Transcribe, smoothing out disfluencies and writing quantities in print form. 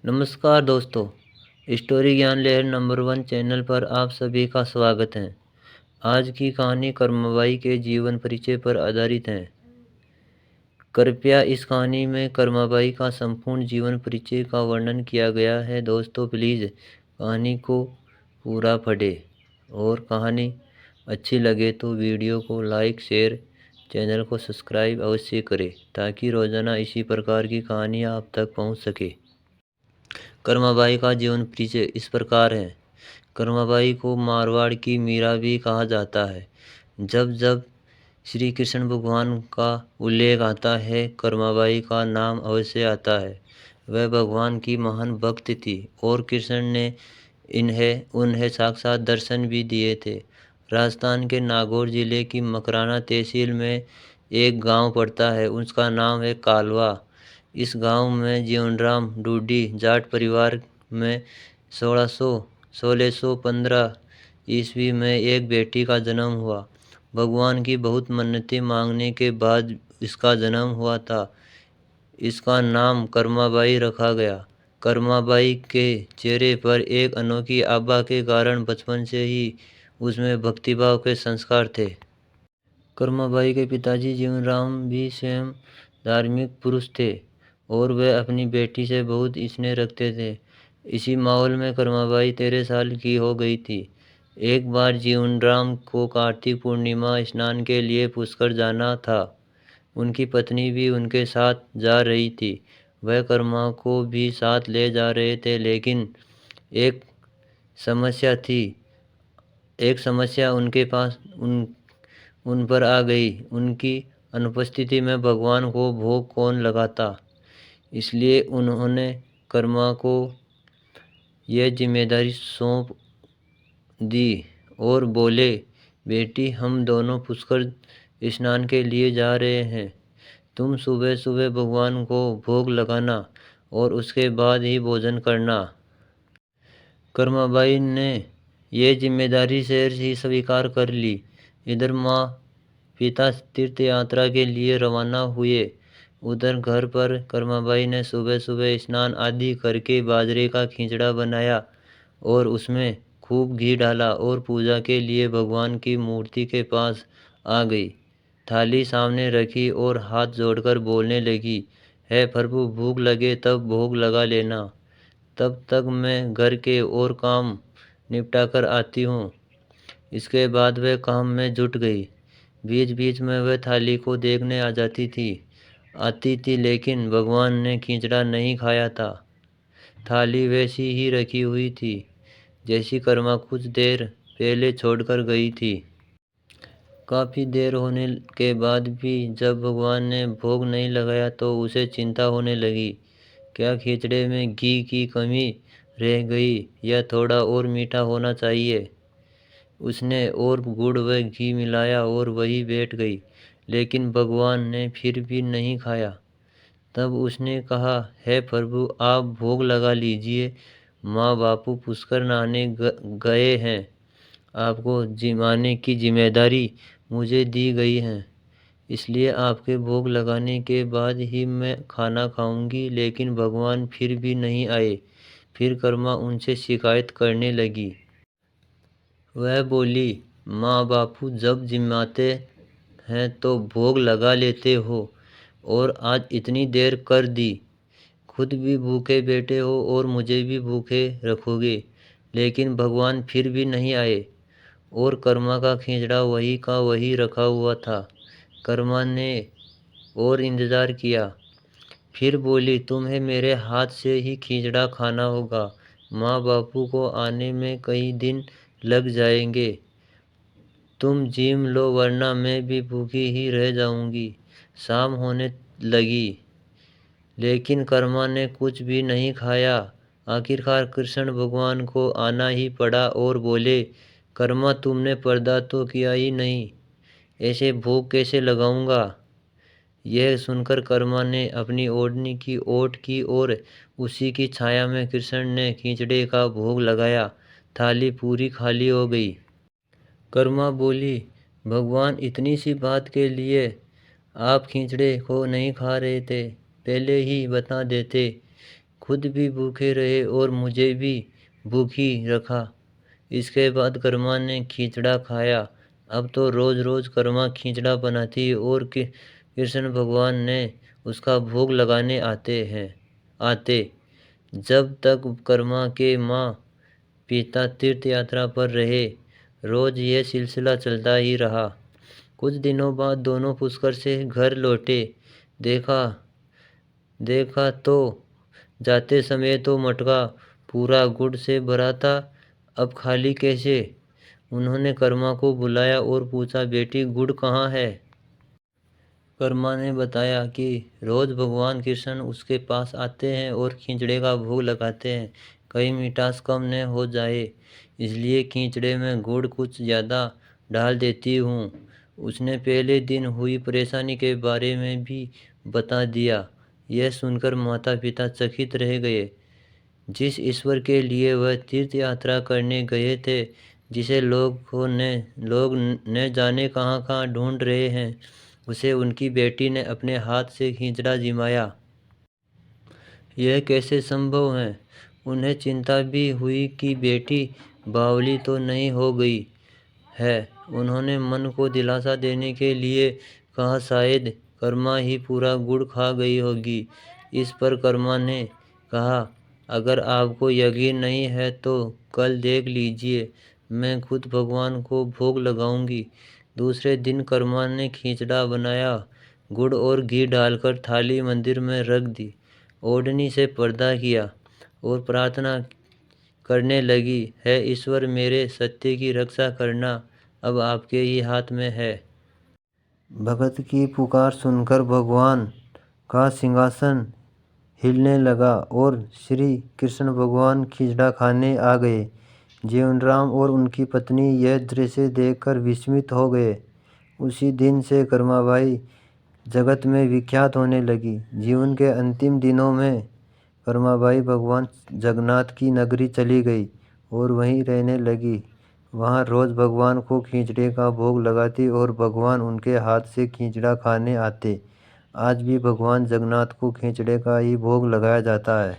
नमस्कार दोस्तों, स्टोरी ज्ञान लहर नंबर 1 चैनल पर आप सभी का स्वागत है। आज की कहानी कर्मबाई के जीवन परिचय पर आधारित है। कृपया इस कहानी में कर्मबाई का संपूर्ण जीवन परिचय का वर्णन किया गया है। दोस्तों प्लीज़ कहानी को पूरा पढ़ें और कहानी अच्छी लगे तो वीडियो को लाइक शेयर चैनल को सब्सक्राइब अवश्य करें ताकि रोज़ाना इसी प्रकार की कहानियाँ आप तक पहुँच सके। कर्माबाई का जीवन परिचय इस प्रकार है। कर्माबाई को मारवाड़ की मीरा भी कहा जाता है। जब जब श्री कृष्ण भगवान का उल्लेख आता है कर्माबाई का नाम अवश्य आता है। वह भगवान की महान भक्त थी और कृष्ण ने उन्हें साक्षात दर्शन भी दिए थे। राजस्थान के नागौर जिले की मकराना तहसील में एक गांव पड़ता है, उसका नाम है कालवा। इस गांव में जीवनराम डूडी जाट परिवार में 1615 ईस्वी में एक बेटी का जन्म हुआ। भगवान की बहुत मन्नतें मांगने के बाद इसका जन्म हुआ था। इसका नाम कर्माबाई रखा गया। कर्माबाई के चेहरे पर एक अनोखी आभा के कारण बचपन से ही उसमें भक्तिभाव के संस्कार थे। कर्माबाई के पिताजी जीवनराम भी स्वयं धार्मिक पुरुष थे और वे अपनी बेटी से बहुत स्नेह रखते थे। इसी माहौल में कर्माबाई 13 साल की हो गई थी। एक बार जीवनराम को कार्तिक पूर्णिमा स्नान के लिए पुष्कर जाना था। उनकी पत्नी भी उनके साथ जा रही थी। वह कर्मा को भी साथ ले जा रहे थे, लेकिन एक समस्या थी। एक समस्या उनके पास उन पर आ गई। उनकी अनुपस्थिति में भगवान को भोग कौन लगाता। इसलिए उन्होंने कर्मा को यह जिम्मेदारी सौंप दी और बोले, बेटी हम दोनों पुष्कर स्नान के लिए जा रहे हैं। तुम सुबह सुबह भगवान को भोग लगाना और उसके बाद ही भोजन करना। कर्माबाई ने यह जिम्मेदारी से ही स्वीकार कर ली। इधर माँ पिता तीर्थ यात्रा के लिए रवाना हुए। उधर घर पर कर्माबाई ने सुबह सुबह स्नान आदि करके बाजरे का खिचड़ा बनाया और उसमें खूब घी डाला और पूजा के लिए भगवान की मूर्ति के पास आ गई। थाली सामने रखी और हाथ जोड़कर बोलने लगी, है प्रभु भूख लगे तब भोग लगा लेना, तब तक मैं घर के और काम निपटा कर आती हूँ। इसके बाद वह काम में जुट गई। बीच बीच में वह थाली को देखने आती थी, लेकिन भगवान ने खिचड़ा नहीं खाया था। थाली वैसी ही रखी हुई थी जैसी कर्मा कुछ देर पहले छोड़कर गई थी। काफ़ी देर होने के बाद भी जब भगवान ने भोग नहीं लगाया तो उसे चिंता होने लगी। क्या खिचड़े में घी की कमी रह गई या थोड़ा और मीठा होना चाहिए। उसने और गुड़ व घी मिलाया और वही बैठ गई, लेकिन भगवान ने फिर भी नहीं खाया। तब उसने कहा, हे प्रभु आप भोग लगा लीजिए, माँ बापू पुष्कर नहाने गए हैं, आपको जिमाने की जिम्मेदारी मुझे दी गई है, इसलिए आपके भोग लगाने के बाद ही मैं खाना खाऊंगी। लेकिन भगवान फिर भी नहीं आए। फिर कर्मा उनसे शिकायत करने लगी। वह बोली, माँ बापू जब जिमाते हैं तो भोग लगा लेते हो और आज इतनी देर कर दी। खुद भी भूखे बैठे हो और मुझे भी भूखे रखोगे। लेकिन भगवान फिर भी नहीं आए और कर्मा का खिचड़ा वही का वही रखा हुआ था। कर्मा ने और इंतज़ार किया। फिर बोली, तुम्हें मेरे हाथ से ही खिचड़ा खाना होगा। माँ बापू को आने में कई दिन लग जाएंगे। तुम जिम लो वरना मैं भी भूखी ही रह जाऊंगी। शाम होने लगी, लेकिन कर्मा ने कुछ भी नहीं खाया। आखिरकार कृष्ण भगवान को आना ही पड़ा और बोले, कर्मा तुमने पर्दा तो किया ही नहीं, ऐसे भोग कैसे लगाऊंगा। यह सुनकर कर्मा ने अपनी ओढ़नी की ओट की और उसी की छाया में कृष्ण ने खिचड़े का भोग लगाया। थाली पूरी खाली हो गई। कर्मा बोली, भगवान इतनी सी बात के लिए आप खिचड़े को नहीं खा रहे थे, पहले ही बता देते। खुद भी भूखे रहे और मुझे भी भूखी रखा। इसके बाद कर्मा ने खिचड़ा खाया। अब तो रोज रोज कर्मा खिचड़ा बनाती और कृष्ण भगवान ने उसका भोग लगाने आते। जब तक कर्मा के माँ पिता तीर्थ यात्रा पर रहे, रोज यह सिलसिला चलता ही रहा। कुछ दिनों बाद दोनों पुष्कर से घर लौटे। देखा देखा तो जाते समय तो मटका पूरा गुड़ से भरा था, अब खाली कैसे? उन्होंने कर्मा को बुलाया और पूछा, बेटी गुड़ कहाँ है? कर्मा ने बताया कि रोज भगवान कृष्ण उसके पास आते हैं और खिचड़े का भोग लगाते हैं। कहीं मिठास कम न हो जाए, इसलिए खिचड़े में गुड़ कुछ ज़्यादा डाल देती हूँ। उसने पहले दिन हुई परेशानी के बारे में भी बता दिया। यह सुनकर माता पिता चकित रह गए। जिस ईश्वर के लिए वह तीर्थ यात्रा करने गए थे, जिसे लोग न जाने कहाँ कहाँ ढूंढ रहे हैं, उसे उनकी बेटी ने अपने हाथ से खींचड़ा जिमाया। यह कैसे संभव है? उन्हें चिंता भी हुई कि बेटी बावली तो नहीं हो गई है। उन्होंने मन को दिलासा देने के लिए कहा, शायद कर्मा ही पूरा गुड़ खा गई होगी। इस पर कर्मा ने कहा, अगर आपको यकीन नहीं है तो कल देख लीजिए, मैं खुद भगवान को भोग लगाऊंगी। दूसरे दिन कर्मा ने खिचड़ा बनाया, गुड़ और घी डालकर थाली मंदिर में रख दी, ओढ़नी से पर्दा किया और प्रार्थना करने लगी, है ईश्वर, मेरे सत्य की रक्षा करना अब आपके ही हाथ में है। भगत की पुकार सुनकर भगवान का सिंहासन हिलने लगा और श्री कृष्ण भगवान खिचड़ा खाने आ गए। जीवनराम और उनकी पत्नी यह दृश्य देखकर विस्मित हो गए। उसी दिन से कर्माबाई जगत में विख्यात होने लगी। जीवन के अंतिम दिनों में कर्माबाई भगवान जगन्नाथ की नगरी चली गई और वहीं रहने लगी। वहाँ रोज भगवान को खिचड़े का भोग लगाती और भगवान उनके हाथ से खिचड़ा खाने आते। आज भी भगवान जगन्नाथ को खिचड़े का ही भोग लगाया जाता है।